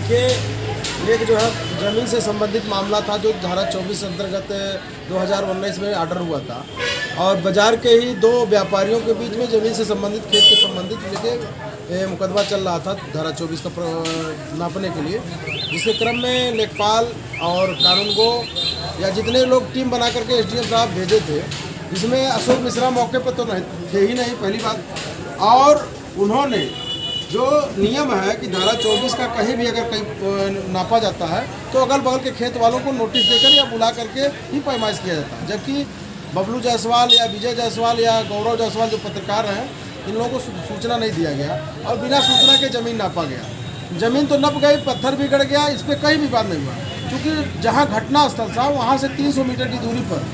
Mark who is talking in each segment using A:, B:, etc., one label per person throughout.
A: देखिए, एक जो है ज़मीन से संबंधित मामला था जो धारा 24 अंतर्गत 2019 में ऑर्डर हुआ था और बाजार के ही दो व्यापारियों के बीच में ज़मीन से संबंधित खेत के संबंधित लेके मुकदमा चल रहा था धारा 24 का नापने के लिए, जिसके क्रम में लेखपाल और कानूनगो या जितने लोग टीम बना करके एसडीएम साहब भेजे थे, जिसमें अशोक मिश्रा मौके पर तो नहीं थे ही नहीं पहली बात, और उन्होंने जो नियम है कि धारा 24 का कहीं भी अगर कहीं नापा जाता है तो अगल बगल के खेत वालों को नोटिस देकर या बुला करके ही पैमाइश किया जाता है, जबकि बबलू जायसवाल या विजय जायसवाल या गौरव जायसवाल जो पत्रकार हैं, इन लोगों को सूचना नहीं दिया गया और बिना सूचना के ज़मीन नापा गया। ज़मीन तो नप गई, पत्थर भी गड़ गया, इस पर कहीं भी बात नहीं हुआ, क्योंकि जहाँ घटना स्थल था वहाँ से 300 मीटर की दूरी पर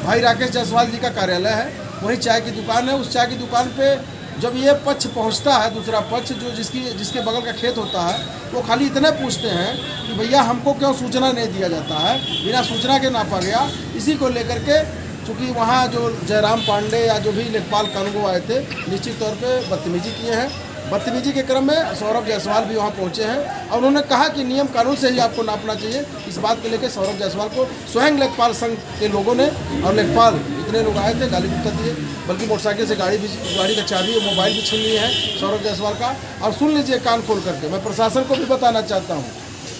A: भाई राकेश जायसवाल जी का कार्यालय है, वहीं चाय की दुकान है। उस चाय की दुकान पे जब ये पक्ष पहुंचता है, दूसरा पक्ष जो जिसके बगल का खेत होता है, वो खाली इतने पूछते हैं कि भैया हमको क्यों सूचना नहीं दिया जाता है, बिना सूचना के नापा गया। इसी को लेकर के चूँकि वहाँ जो जयराम पांडे या जो भी लेखपाल कानूनगो आए थे, निश्चित तौर पे बदतमीजी किए हैं। बदतमीजी के क्रम में सौरभ जायसवाल भी वहाँ पहुँचे हैं और उन्होंने कहा कि नियम कानून से ही आपको नापना चाहिए। इस बात को लेकर सौरभ जायसवाल को स्वयं लेखपाल संघ के लोगों ने और लेखपाल इतने लोग आए थे, गाली गुप्ता दिए, बल्कि मोटरसाइकिल से गाड़ी का चाबी और मोबाइल भी छीन लिए हैं सौरभ जायसवाल का। और सुन लीजिए कान खोल करके, मैं प्रशासन को भी बताना चाहता हूँ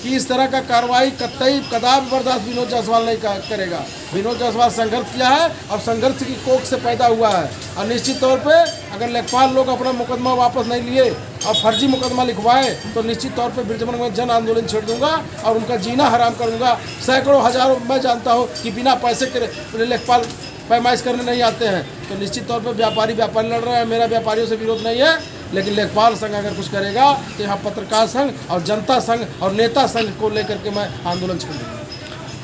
A: कि इस तरह का कार्रवाई कदापि बर्दाश्त विनोद जायसवाल नहीं करेगा। विनोद जायसवाल संघर्ष किया है और संघर्ष की कोख से पैदा हुआ है, और निश्चित तौर पे अगर लेखपाल लोग अपना मुकदमा वापस नहीं लिए और फर्जी मुकदमा लिखवाए तो निश्चित तौर पे ब्रजमंडल में जन आंदोलन छेड़ दूंगा और उनका जीना हराम कर दूंगा। सैकड़ों हजारों मैं जानता हूँ कि बिना पैसे के लेखपाल पैमाइश करने नहीं आते हैं, तो निश्चित तौर पर व्यापारी लड़ रहे हैं। मेरा व्यापारियों से विरोध नहीं है, लेकिन लेखपाल संघ अगर कुछ करेगा तो यहाँ पत्रकार संघ और जनता संघ और नेता संघ को लेकर के मैं आंदोलन छेड़ दूँगा।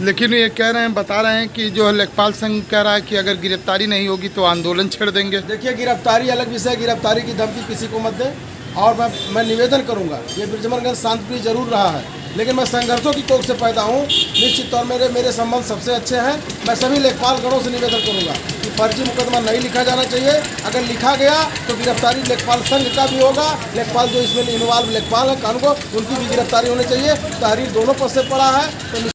B: लेकिन ये कह रहे हैं, बता रहे हैं कि जो लेखपाल संघ कह रहा है कि अगर गिरफ्तारी नहीं होगी तो आंदोलन छेड़ देंगे।
A: देखिए, गिरफ्तारी अलग विषय, गिरफ्तारी की धमकी किसी को मत दें। और मैं निवेदन करूंगा, ये ब्रजमंडल शांतिप्रिय जरूर रहा है, लेकिन मैं संघर्षों की कोख से पैदा हूँ। निश्चित तौर मेरे संबंध सबसे अच्छे हैं। मैं सभी लेखपाल गणों से निवेदन करूंगा कि फर्जी मुकदमा नहीं लिखा जाना चाहिए। अगर लिखा गया तो गिरफ्तारी लेखपाल संघ का भी होगा, लेखपाल जो इसमें इन्वॉल्व लेखपाल है कानून को, उनकी भी गिरफ्तारी होनी चाहिए। तहरीर दोनों पक्ष से पड़ा है तो